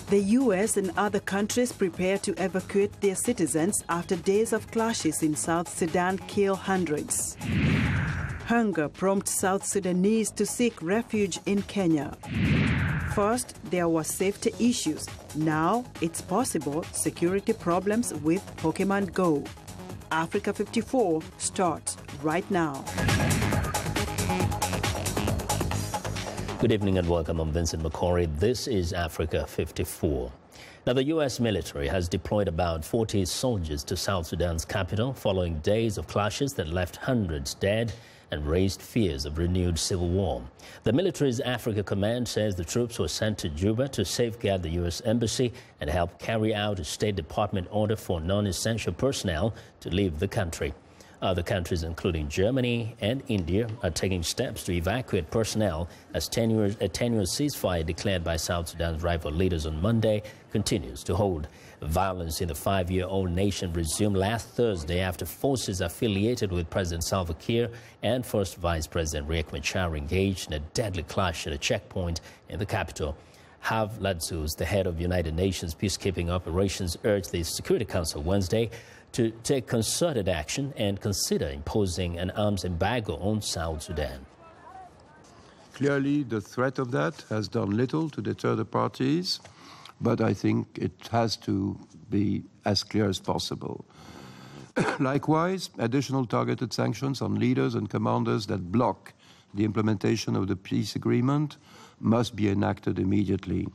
The U.S. and other countries prepare to evacuate their citizens after days of clashes in South Sudan kill hundreds. Hunger prompts South Sudanese to seek refuge in Kenya. First, there were safety issues. Now, it's possible security problems with Pokemon Go. Africa 54 starts right now. Good evening and welcome. I'm Vincent Makori. This is Africa 54. Now, the U.S. military has deployed about 40 soldiers to South Sudan's capital following days of clashes that left hundreds dead and raised fears of renewed civil war. The military's Africa Command says the troops were sent to Juba to safeguard the U.S. Embassy and help carry out a State Department order for non-essential personnel to leave the country. Other countries, including Germany and India, are taking steps to evacuate personnel as a tenuous ceasefire declared by South Sudan's rival leaders on Monday continues to hold. Violence in the 5-year-old nation resumed last Thursday after forces affiliated with President Salva Kiir and First Vice President Riek Machar engaged in a deadly clash at a checkpoint in the capital. Hav Ladzus, the head of United Nations peacekeeping operations, urged the Security Council Wednesday to take concerted action and consider imposing an arms embargo on South Sudan. Clearly, the threat of that has done little to deter the parties, but I think it has to be as clear as possible. Likewise, additional targeted sanctions on leaders and commanders that block the implementation of the peace agreement must be enacted immediately.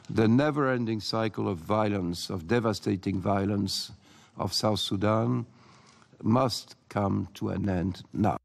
The never-ending cycle of violence, of devastating violence, of South Sudan must come to an end now.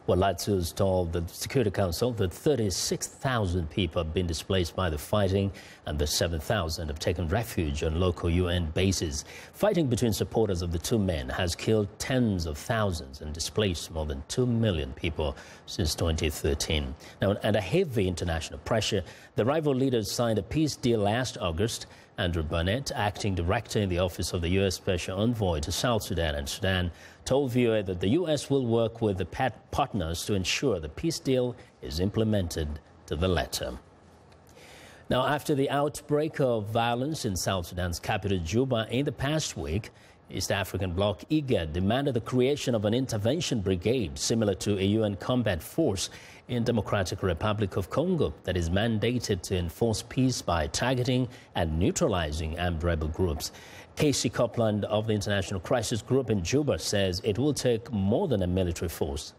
Well, Ladzus told the Security Council that 36,000 people have been displaced by the fighting and that 7,000 have taken refuge on local UN bases. Fighting between supporters of the two men has killed tens of thousands and displaced more than 2 million people since 2013. Now, under heavy international pressure, the rival leaders signed a peace deal last August. Andrew Burnett, acting director in the office of the U.S. Special Envoy to South Sudan and Sudan, told VOA that the U.S. will work with the partners to ensure the peace deal is implemented to the letter. Now, after the outbreak of violence in South Sudan's capital, Juba, in the past week, East African bloc IGAD demanded the creation of an intervention brigade similar to a UN combat force in Democratic Republic of Congo that is mandated to enforce peace by targeting and neutralizing armed rebel groups. Casey Copeland of the International Crisis Group in Juba says it will take more than a military force.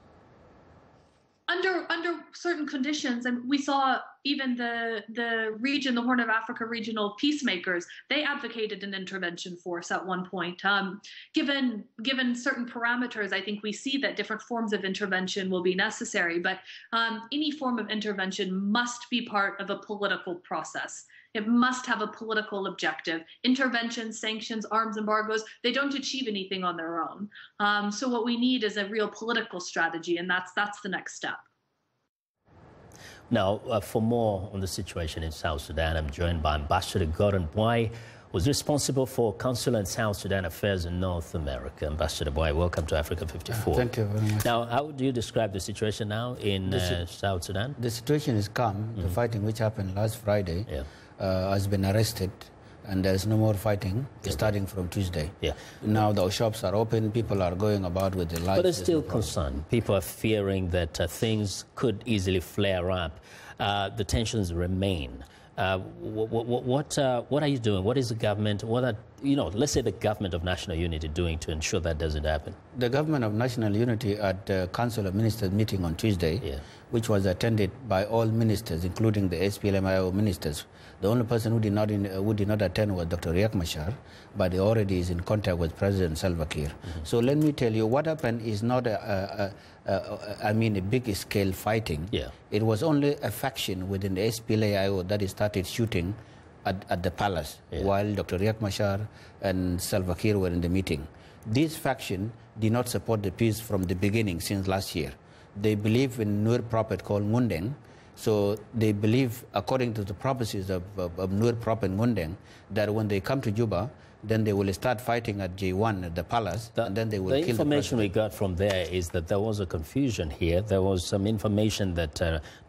Under certain conditions, and we saw even the region, the Horn of Africa regional peacemakers, they advocated an intervention force at one point. Given certain parameters, I think we see that different forms of intervention will be necessary, but any form of intervention must be part of a political process. It must have a political objective. Interventions, sanctions, arms embargoes, they don't achieve anything on their own. So what we need is a real political strategy, and that's the next step. Now, for more on the situation in South Sudan, I'm joined by Ambassador Gordon Boy, who's responsible for Consular and South Sudan affairs in North America. Ambassador Boy, welcome to Africa 54. Thank you very much. Now, how do you describe the situation now in South Sudan? The situation is calm. The fighting which happened last Friday has been arrested, and there's no more fighting starting from Tuesday. Now the shops are open, people are going about with their lives. But there's still concern. People are fearing that things could easily flare up. The tensions remain. What are you doing? What is the government, let's say the government of national unity doing to ensure that doesn't happen? The government of national unity at the Council of Ministers meeting on Tuesday, which was attended by all ministers, including the SPLM-IO ministers. The only person who did not attend was Dr. Riek Machar, but he already is in contact with President Salva Kiir. So let me tell you, what happened is not a big-scale fighting. It was only a faction within the SPLA-IO that started shooting at the palace while Dr. Riek Machar and Salva Kiir were in the meeting. This faction did not support the peace from the beginning since last year. They believe in a new prophet called Mundeng, So they believe, according to the prophecies of Nur Prop and Mundeng, that when they come to Juba, then they will start fighting at J1 at the palace, and then they will kill the president. The information we got from there is that there was a confusion here. There was some information that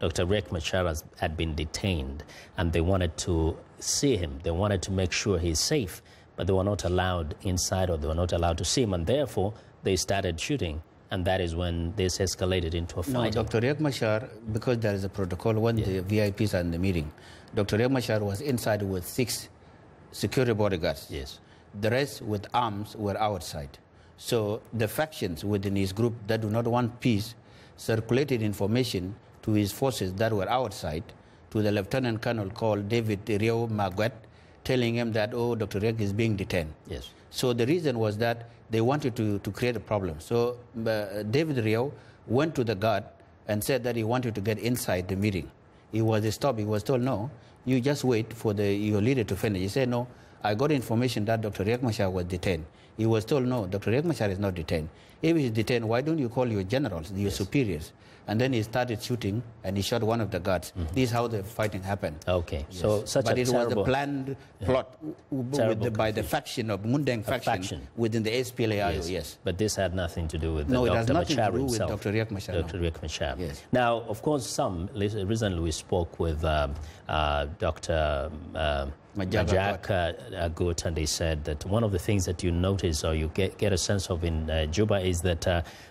Dr. Riek Machar had been detained, and they wanted to see him. They wanted to make sure he's safe, but they were not allowed inside, or they were not allowed to see him, and therefore they started shooting. And that is when this escalated into a fight. No, Dr. Riek Machar, because there is a protocol when the VIPs are in the meeting, Dr. Riek Machar was inside with 6 security bodyguards. Yes. The rest with arms were outside. So the factions within his group that do not want peace circulated information to his forces that were outside, to the lieutenant colonel called David Rio Maguet, telling him that, oh, Dr. Riek is being detained. Yes. So the reason was that they wanted to create a problem. So David Rio went to the guard and said that he wanted to get inside the meeting. He was stopped. He was told, no, you just wait for your leader to finish. He said, no, I got information that Dr. Riek Machar was detained. He was told, no, Dr. Riek Machar is not detained. If he's detained, why don't you call your generals, your superiors? And then he started shooting, and he shot one of the guards. This is how the fighting happened. Okay, yes. so but it was a planned plot by the faction of Mundeng faction within the SPLA-IO, yes. But this had nothing to do with no, Dr. it has nothing Machar to do himself. with Dr. Riek Machar. Dr. Riek Machar. Yes. Now, of course, recently we spoke with Dr. Majak Agut, and they said that one of the things that you notice or you get a sense of in Juba is that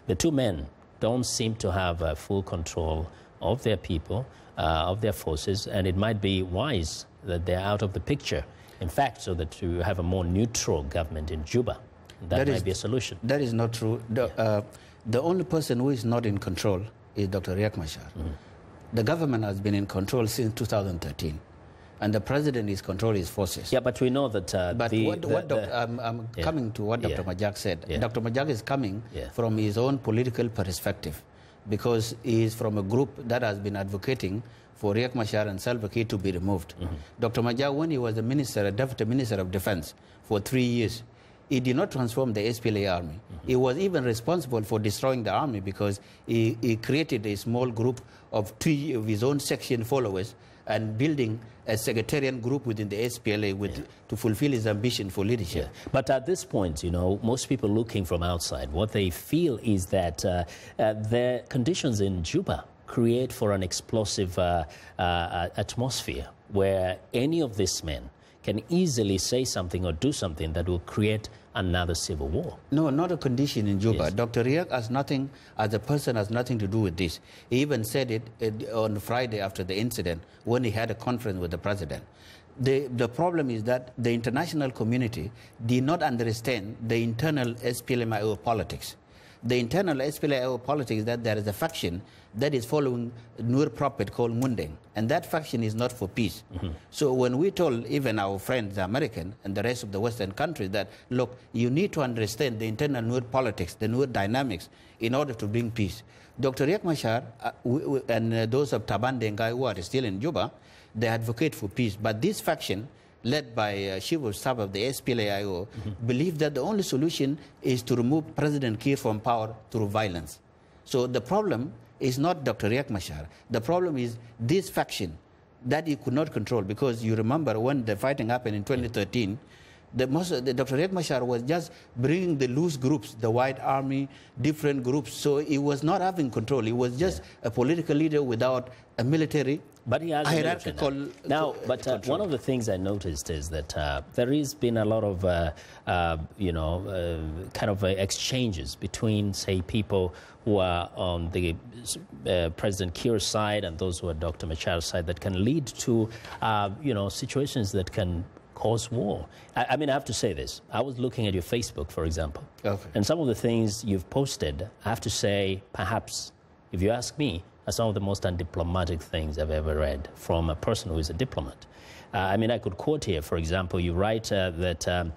the two men don't seem to have full control of their people, of their forces, and it might be wise that they're out of the picture. In fact, so that you have a more neutral government in Juba. That might be a solution. That is not true. The only person who is not in control is Dr. Riek Machar. The government has been in control since 2013. And the president is controlling his forces. Yeah, but we know that... I'm coming to what Dr. Majak said. Yeah. Dr. Majak is coming from his own political perspective, because he is from a group that has been advocating for Riek Machar and Salva Kiir to be removed. Dr. Majak, when he was a deputy minister of defense for 3 years, he did not transform the SPLA army. He was even responsible for destroying the army, because he created a small group of 3 of his own section followers and building a sectarian group within the SPLA to fulfill his ambition for leadership. Yeah. But at this point, you know, most people looking from outside, what they feel is that the conditions in Juba create for an explosive atmosphere where any of these men can easily say something or do something that will create another civil war. No, not a condition in Juba. Yes. Dr. Riek has nothing, as a person, has nothing to do with this. He even said it on Friday after the incident when he had a conference with the president. The problem is that the international community did not understand the internal SPLM-IO politics. The internal SPLA-IO politics is that there is a faction that is following Nur prophet called Mundeng, and that faction is not for peace. So when we told even our friends, the American and the rest of the Western countries, that, look, you need to understand the internal Nur politics, the Nur dynamics, in order to bring peace. Dr. Riek Machar and those of Taban Dengai who are still in Juba, they advocate for peace. But this faction, led by Chief of Staff of the SPLA-IO, believe that the only solution is to remove President Kiir from power through violence. So the problem is not Dr. Riek Machar. The problem is this faction that he could not control, because you remember when the fighting happened in 2013, Dr. Riek Machar was just bringing the loose groups, the White Army, different groups. So he was not having control. He was just a political leader without a military. But he has hierarchical one of the things I noticed is that there has been a lot of, exchanges between, say, people who are on the President Kiir's side and those who are Dr. Machar's side that can lead to, situations that can cause war. I mean, I have to say this. I was looking at your Facebook, for example, and some of the things you've posted, I have to say, perhaps, if you ask me, are some of the most undiplomatic things I've ever read from a person who is a diplomat. I could quote here, for example, you write that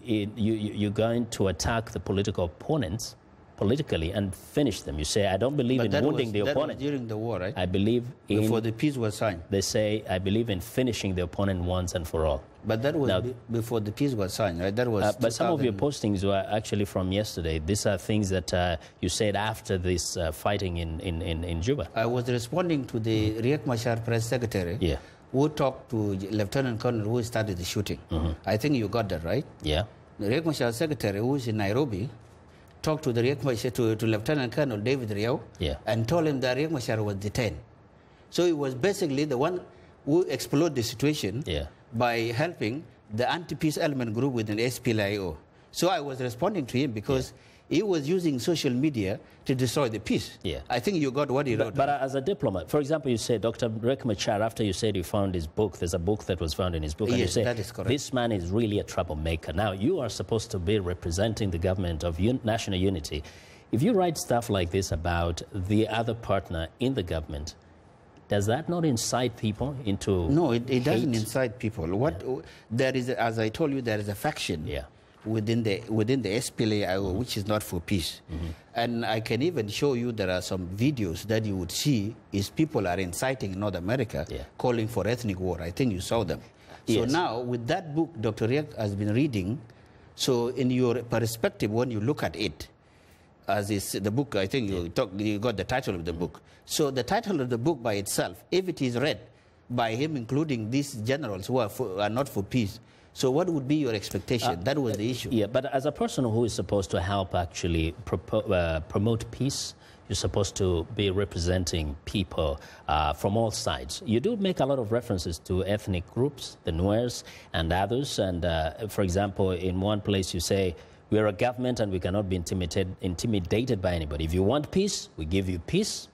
you're going to attack the political opponents politically and finish them. You say, I don't believe in wounding the opponent. That was during the war, right? I believe in... Before the peace was signed. They say, I believe in finishing the opponent once and for all. But that was Now, before the peace was signed, right? That was. but some of your postings were actually from yesterday. These are things that you said after this fighting in Juba. I was responding to the Riek Machar press secretary, who talked to Lieutenant Colonel who started the shooting. I think you got that right. Yeah. The Riek Machar secretary, who is in Nairobi, talked to the Riek Machar, to Lieutenant Colonel David Riau, and told him that Riek Machar was detained. So he was basically the one who explored the situation by helping the anti-peace element group within SPLIO. So I was responding to him because he was using social media to destroy the peace. I think you got what he wrote. But as a diplomat, for example, you said Dr. Riek Machar, after you said you found his book, there's a book that was found in his book, and you said, that is correct. This man is really a troublemaker. Now, you are supposed to be representing the government of national unity. If you write stuff like this about the other partner in the government, does that not incite people into No, it doesn't hate? incite people. There is, as I told you, there is a faction within the SPLAIO which is not for peace. And I can even show you there are some videos that you would see is people are inciting in North America calling for ethnic war. I think you saw them. So now with that book Dr. Riek has been reading, so in your perspective when you look at it, as is the book, I think you got the title of the book. So the title of the book by itself, if it is read by him, including these generals who are not for peace, so what would be your expectation? That was the issue. Yeah, but as a person who is supposed to help actually promote peace, you're supposed to be representing people from all sides. You do make a lot of references to ethnic groups, the Nuers and others. And for example, in one place you say, we are a government and we cannot be intimidated by anybody. If you want peace, we give you peace.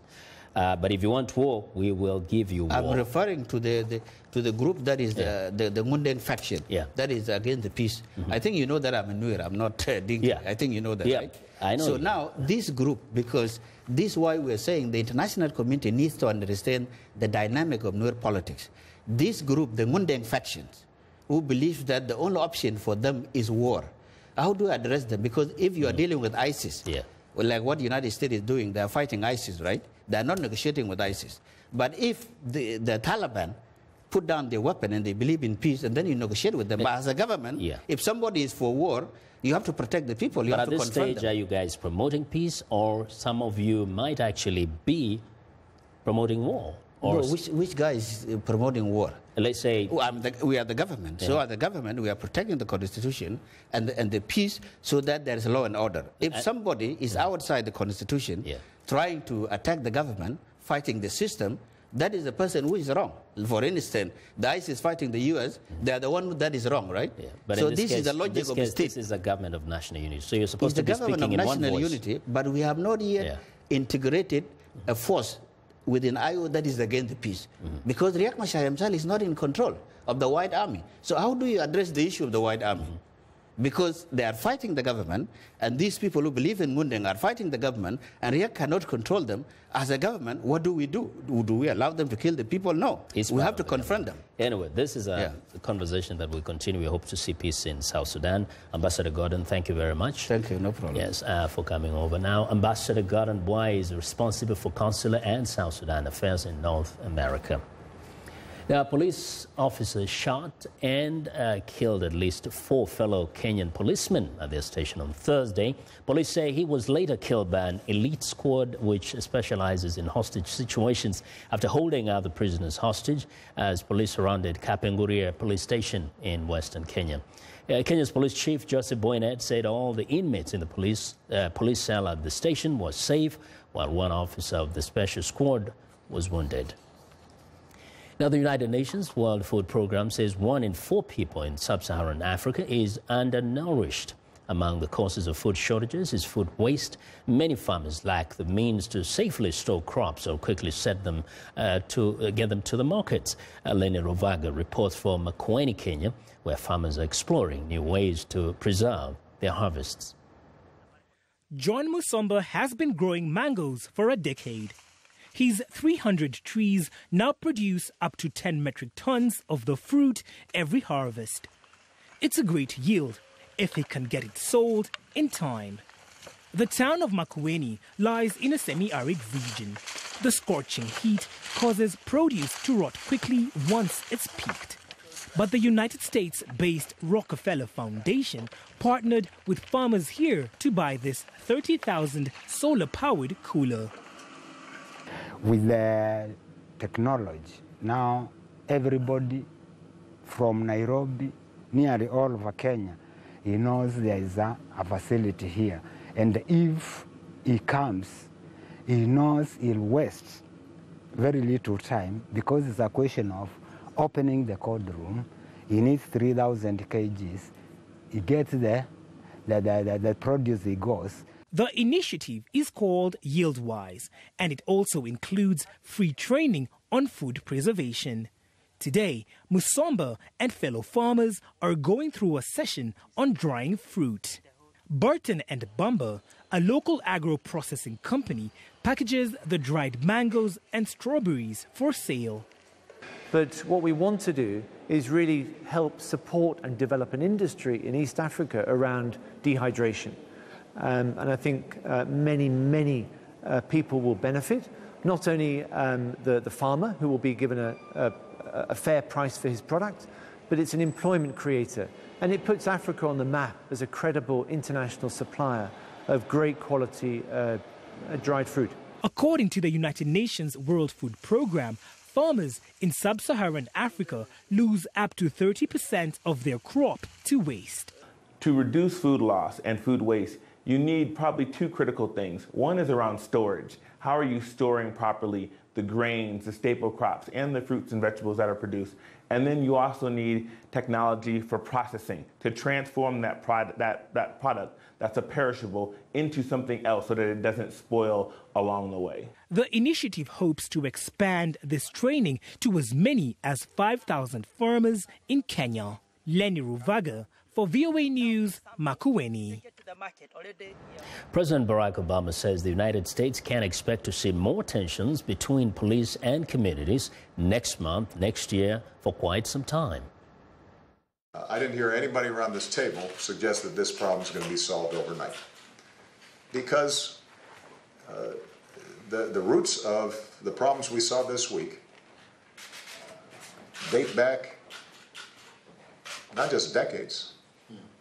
But if you want war, we will give you war. I'm referring to the group that is the Mundeng faction. That is against the peace. I think you know that I'm a Nuer. I'm not Dinka. I think you know that, right? I know. So now this group, because this is why we're saying the international community needs to understand the dynamic of Nuer politics. This group, the Mundeng factions, who believe that the only option for them is war. How do you address them? Because if you are dealing with ISIS, well, like what the United States is doing, they are fighting ISIS, right? They are not negotiating with ISIS. But if the Taliban put down their weapon and they believe in peace, and then you negotiate with them. But as a government, if somebody is for war, you have to protect the people. You have to confront them. But at this stage, are you guys promoting peace, or some of you might actually be promoting war? Or no, which guy is promoting war? Let's say... we are the government. So as the government, we are protecting the Constitution and the peace so that there is law and order. If somebody is outside the Constitution trying to attack the government, fighting the system, that is the person who is wrong. For instance, the ISIS fighting the U.S., they are the one that is wrong, right? But so this is the logic of the state. This is a government of national unity. So you're supposed to be speaking in one voice. It's the government of national unity, but we have not yet integrated a force within IO that is against the peace. Because Riek Machar himself is not in control of the White Army. So how do you address the issue of the White Army? Because they are fighting the government, and these people who believe in Mundeng are fighting the government, and Riek cannot control them. As a government, what do we do? Do we allow them to kill the people? No. We have to confront them. Anyway, this is a conversation that will continue. We hope to see peace in South Sudan. Ambassador Gordon, thank you very much. Thank you, no problem. Yes, for coming over. Now, Ambassador Gordon Boy is responsible for consular and South Sudan affairs in North America. Now, police officers shot and killed at least 4 fellow Kenyan policemen at their station on Thursday. Police say he was later killed by an elite squad which specializes in hostage situations after holding other prisoners hostage as police surrounded Kapenguria police station in western Kenya. Kenya's police chief Joseph Boynet said all the inmates in the police cell at the station was safe, while one officer of the special squad was wounded. Now, the United Nations World Food Programme says 1 in 4 people in sub-Saharan Africa is undernourished. Among the causes of food shortages is food waste. Many farmers lack the means to safely store crops or quickly set them to get them to the markets. Lenny Rovaga reports from Makueni, Kenya, where farmers are exploring new ways to preserve their harvests. John Musomba has been growing mangoes for a decade. His 300 trees now produce up to 10 metric tons of the fruit every harvest. It's a great yield if he can get it sold in time. The town of Makueni lies in a semi-arid region. The scorching heat causes produce to rot quickly once it's peaked. But the United States-based Rockefeller Foundation partnered with farmers here to buy this 30,000 solar-powered cooler. With the technology, now everybody from Nairobi, nearly all over Kenya, he knows there is a facility here. And if he comes, he knows he'll waste very little time because it's a question of opening the cold room. He needs 3,000 kgs. He gets the produce he goes. The initiative is called YieldWise, and it also includes free training on food preservation. Today, Musomba and fellow farmers are going through a session on drying fruit. Burton and Bumba, a local agro-processing company, packages the dried mangoes and strawberries for sale. But what we want to do is really help support and develop an industry in East Africa around dehydration. And I think many people will benefit, not only the farmer, who will be given a fair price for his product, but it's an employment creator. And it puts Africa on the map as a credible international supplier of great quality dried fruit. According to the United Nations World Food Programme, farmers in sub-Saharan Africa lose up to 30% of their crop to waste. To reduce food loss and food waste, you need probably two critical things. One is around storage. How are you storing properly the grains, the staple crops, and the fruits and vegetables that are produced? And then you also need technology for processing to transform that product that's a perishable into something else so that it doesn't spoil along the way. The initiative hopes to expand this training to as many as 5,000 farmers in Kenya. Lenny Ruvaga for VOA News, Makueni. President Barack Obama says the United States can expect to see more tensions between police and communities next month, next year, for quite some time. I didn't hear anybody around this table suggest that this problem is going to be solved overnight. Because the roots of the problems we saw this week date back not just decades,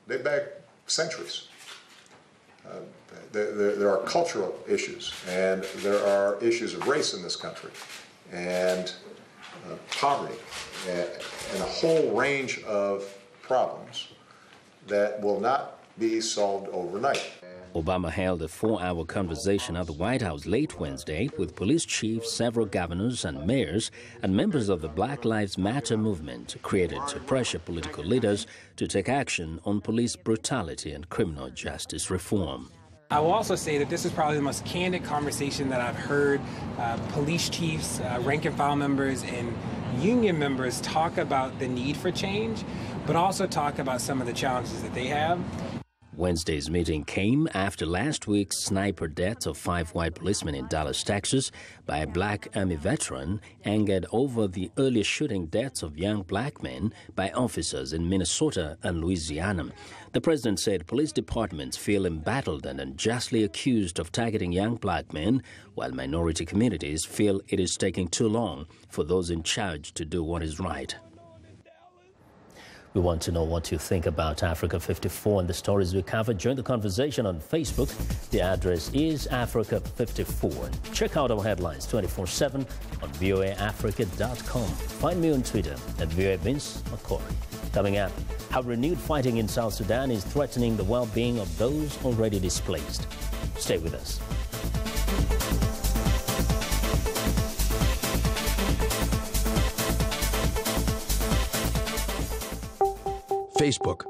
date back centuries. There are cultural issues, and there are issues of race in this country, and poverty, and a whole range of problems that will not be solved overnight. Obama held a 4-hour conversation at the White House late Wednesday with police chiefs, several governors and mayors, and members of the Black Lives Matter movement, created to pressure political leaders to take action on police brutality and criminal justice reform. I will also say that this is probably the most candid conversation that I've heard police chiefs, rank and file members, and union members talk about the need for change, but also talk about some of the challenges that they have. Wednesday's meeting came after last week's sniper death of 5 white policemen in Dallas, Texas, by a black Army veteran, angered over the earlier shooting deaths of young black men by officers in Minnesota and Louisiana. The president said police departments feel embattled and unjustly accused of targeting young black men, while minority communities feel it is taking too long for those in charge to do what is right. We want to know what you think about Africa 54 and the stories we covered. Join the conversation on Facebook. The address is Africa 54. Check out our headlines 24/7 on voaafrica.com. Find me on Twitter at VOA Vincent Makori. Coming up, how renewed fighting in South Sudan is threatening the well-being of those already displaced. Stay with us. Facebook,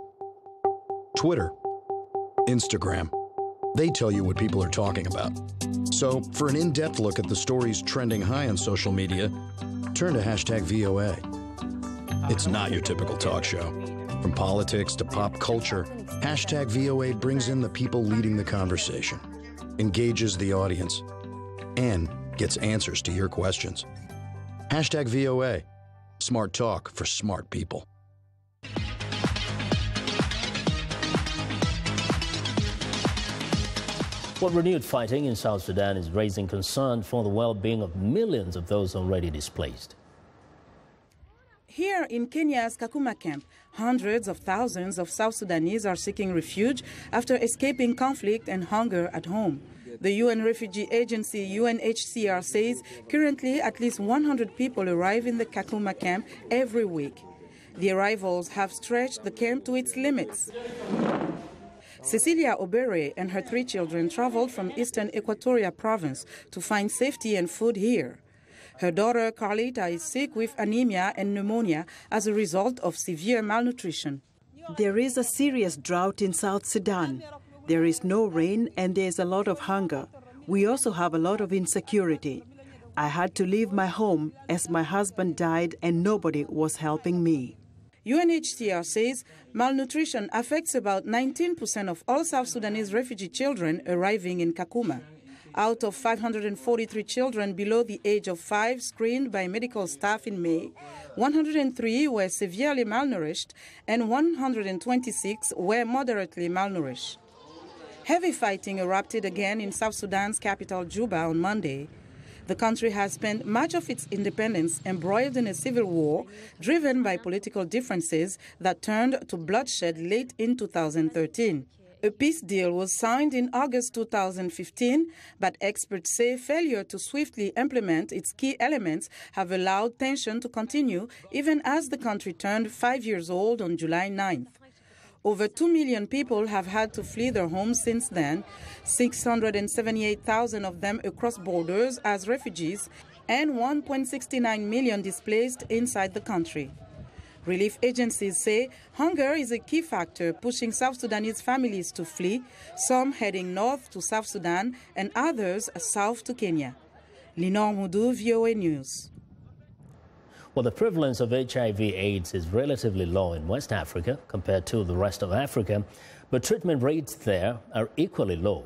Twitter, Instagram. They tell you what people are talking about. So for an in-depth look at the stories trending high on social media, turn to #VOA. It's not your typical talk show. From politics to pop culture, #VOA brings in the people leading the conversation, engages the audience, and gets answers to your questions. #VOA. Smart talk for smart people. Well, renewed fighting in South Sudan is raising concern for the well-being of millions of those already displaced. Here in Kenya's Kakuma camp, hundreds of thousands of South Sudanese are seeking refuge after escaping conflict and hunger at home. The UN refugee agency UNHCR says currently at least 100 people arrive in the Kakuma camp every week. The arrivals have stretched the camp to its limits. Cecilia Obere and her 3 children traveled from eastern Equatoria province to find safety and food here. Her daughter Carlita is sick with anemia and pneumonia as a result of severe malnutrition. There is a serious drought in South Sudan. There is no rain and there is a lot of hunger. We also have a lot of insecurity. I had to leave my home as my husband died and nobody was helping me. UNHCR says malnutrition affects about 19% of all South Sudanese refugee children arriving in Kakuma. Out of 543 children below the age of 5 screened by medical staff in May, 103 were severely malnourished and 126 were moderately malnourished. Heavy fighting erupted again in South Sudan's capital, Juba, on Monday. The country has spent much of its independence embroiled in a civil war driven by political differences that turned to bloodshed late in 2013. A peace deal was signed in August 2015, but experts say failure to swiftly implement its key elements have allowed tension to continue even as the country turned 5 years old on July 9th. Over 2 million people have had to flee their homes since then, 678,000 of them across borders as refugees, and 1.69 million displaced inside the country. Relief agencies say hunger is a key factor pushing South Sudanese families to flee, some heading north to South Sudan and others south to Kenya. Linor Mudu, VOA News. Well, the prevalence of HIV/AIDS is relatively low in West Africa compared to the rest of Africa, but treatment rates there are equally low.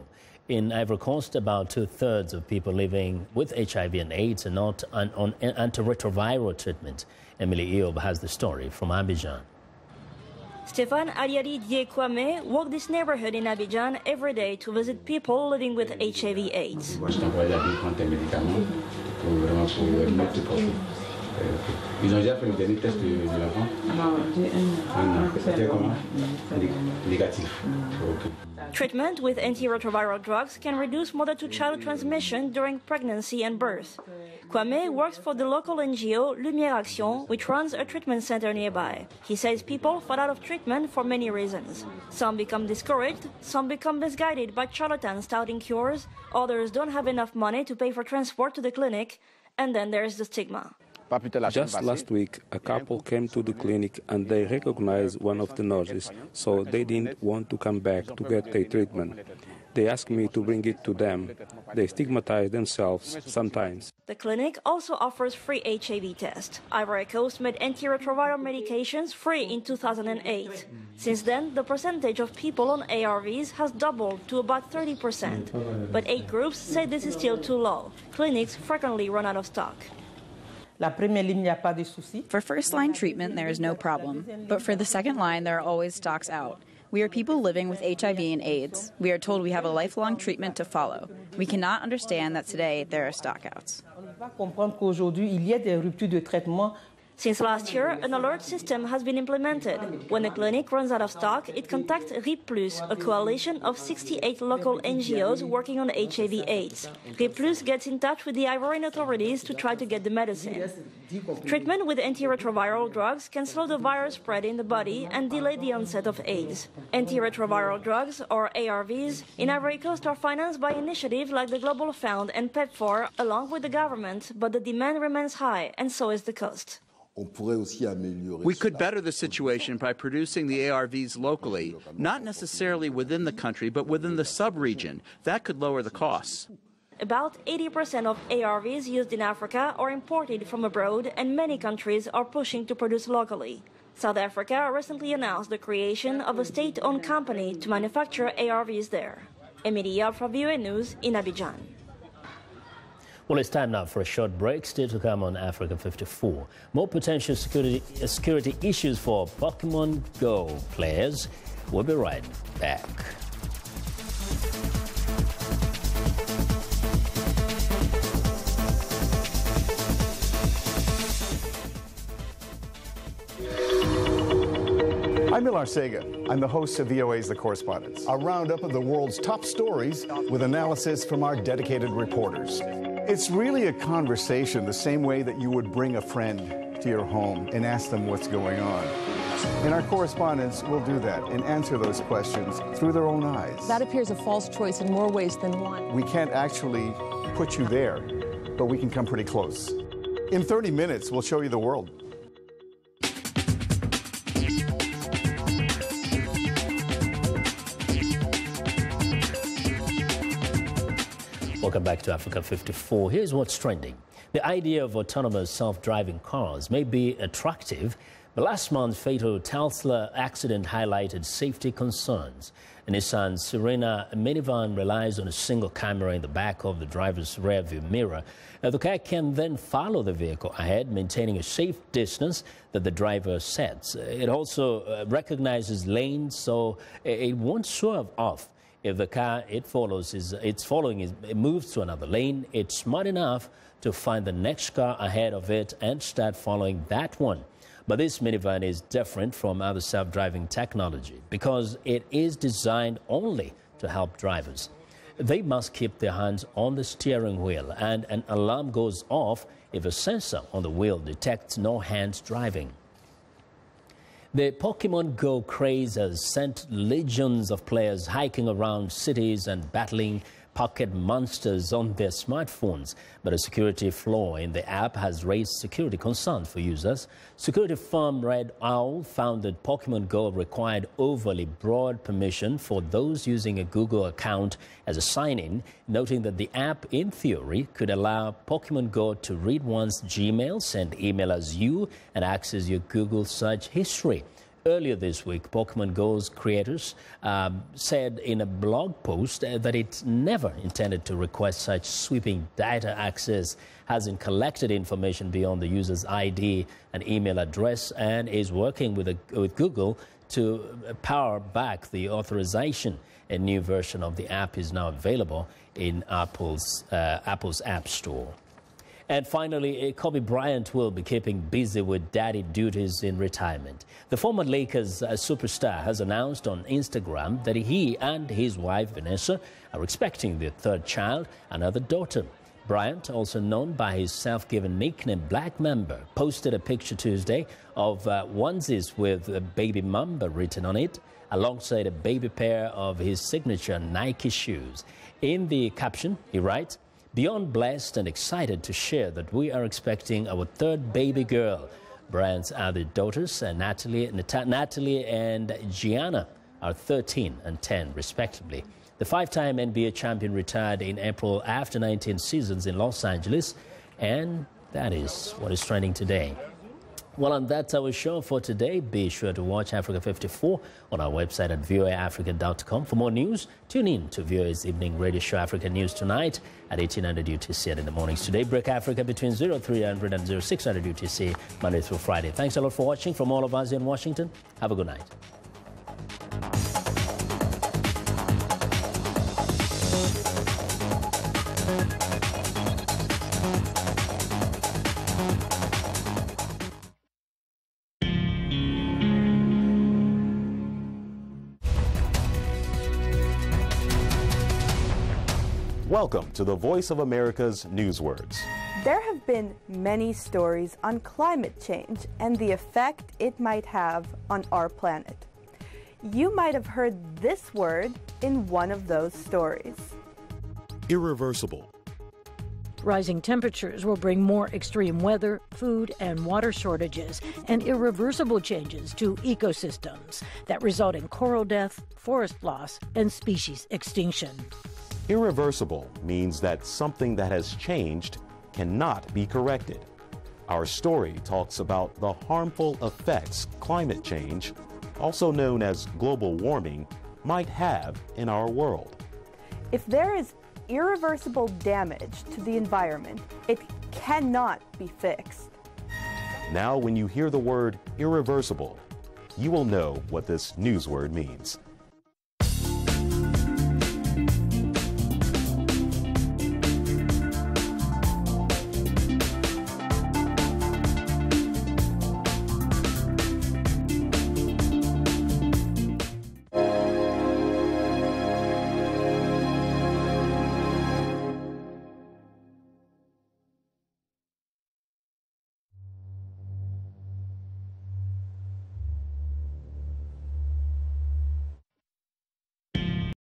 In Ivory Coast, about 2/3 of people living with HIV and AIDS are not on antiretroviral treatment. Emily Eob has the story from Abidjan. Stéphane Aliari Kwame walked this neighborhood in Abidjan every day to visit people living with HIV/AIDS. Treatment with antiretroviral drugs can reduce mother-to-child transmission during pregnancy and birth. Kwame works for the local NGO Lumière Action, which runs a treatment center nearby. He says people fall out of treatment for many reasons. Some become discouraged, some become misguided by charlatans touting cures, others don't have enough money to pay for transport to the clinic, and then there's the stigma. Just last week, a couple came to the clinic and they recognized one of the nurses, so they didn't want to come back to get their treatment. They asked me to bring it to them. They stigmatize themselves sometimes. The clinic also offers free HIV tests. Ivory Coast made antiretroviral medications free in 2008. Since then, the percentage of people on ARVs has doubled to about 30%. But 8 groups say this is still too low. Clinics frequently run out of stock. For first-line treatment, there is no problem. But for the second line, there are always stocks out. We are people living with HIV and AIDS. We are told we have a lifelong treatment to follow. We cannot understand that today there are stockouts. Since last year, an alert system has been implemented. When a clinic runs out of stock, it contacts RIP+, a coalition of 68 local NGOs working on HIV/AIDS. RIP+ gets in touch with the Ivorian authorities to try to get the medicine. Treatment with antiretroviral drugs can slow the virus spread in the body and delay the onset of AIDS. Antiretroviral drugs, or ARVs, in Ivory Coast are financed by initiatives like the Global Fund and PEPFAR, along with the government, but the demand remains high, and so is the cost. We could better the situation by producing the ARVs locally, not necessarily within the country, but within the sub-region. That could lower the costs. About 80% of ARVs used in Africa are imported from abroad, and many countries are pushing to produce locally. South Africa recently announced the creation of a state-owned company to manufacture ARVs there. Emilia from VOA News in Abidjan. Well, it's time now for a short break. Still to come on Africa 54. More potential security issues for Pokemon Go players. We'll be right back. I'm Milar Sega. I'm the host of VOA's The Correspondents, a roundup of the world's top stories with analysis from our dedicated reporters. It's really a conversation the same way that you would bring a friend to your home and ask them what's going on. And our correspondents will do that and answer those questions through their own eyes. That appears a false choice in more ways than one. We can't actually put you there, but we can come pretty close. In 30 minutes, we'll show you the world. Welcome back to Africa 54. Here's what's trending. The idea of autonomous self-driving cars may be attractive, but last month's fatal Tesla accident highlighted safety concerns. A Nissan Serena minivan relies on a single camera in the back of the driver's rearview mirror. The car can then follow the vehicle ahead, maintaining a safe distance that the driver sets. It also recognizes lanes, so it won't swerve off. If the car it moves to another lane, it's smart enough to find the next car ahead of it and start following that one. But this minivan is different from other self-driving technology because it is designed only to help drivers. They must keep their hands on the steering wheel, and an alarm goes off if a sensor on the wheel detects no hands driving. The Pokemon Go craze has sent legions of players hiking around cities and battling pocket monsters on their smartphones. But a security flaw in the app has raised security concerns for users. Security firm Red Owl found that Pokemon Go required overly broad permission for those using a Google account as a sign-in, noting that the app, in theory, could allow Pokemon Go to read one's Gmail, send email as you, and access your Google search history. Earlier this week, Pokemon Go's creators said in a blog post that it's never intended to request such sweeping data access, hasn't collected information beyond the user's ID and email address, and is working with Google to power back the authorization. A new version of the app is now available in Apple's App Store. And finally, Kobe Bryant will be keeping busy with daddy duties in retirement. The former Lakers superstar has announced on Instagram that he and his wife, Vanessa, are expecting their third child, another daughter. Bryant, also known by his self-given nickname Black Mamba, posted a picture Tuesday of onesies with Baby Mamba written on it, alongside a baby pair of his signature Nike shoes. In the caption, he writes, "Beyond blessed and excited to share that we are expecting our third baby girl." Bryant's other daughters, Natalie and Gianna, are 13 and 10, respectively. The five-time NBA champion retired in April after 19 seasons in Los Angeles, and that is what is trending today. Well, and that's our show for today. Be sure to watch Africa 54 on our website at voaafrica.com. For more news, tune in to VOA's evening radio show Africa News Tonight at 1800 UTC in the mornings. Today, Break Africa between 0300 and 0600 UTC, Monday through Friday. Thanks a lot for watching. From all of us in Washington, have a good night. Welcome to the Voice of America's Newswords. There have been many stories on climate change and the effect it might have on our planet. You might have heard this word in one of those stories. Irreversible. Rising temperatures will bring more extreme weather, food and water shortages, and irreversible changes to ecosystems that result in coral death, forest loss, and species extinction. Irreversible means that something that has changed cannot be corrected. Our story talks about the harmful effects climate change, also known as global warming, might have in our world. If there is irreversible damage to the environment, it cannot be fixed. Now, when you hear the word irreversible, you will know what this newsword means.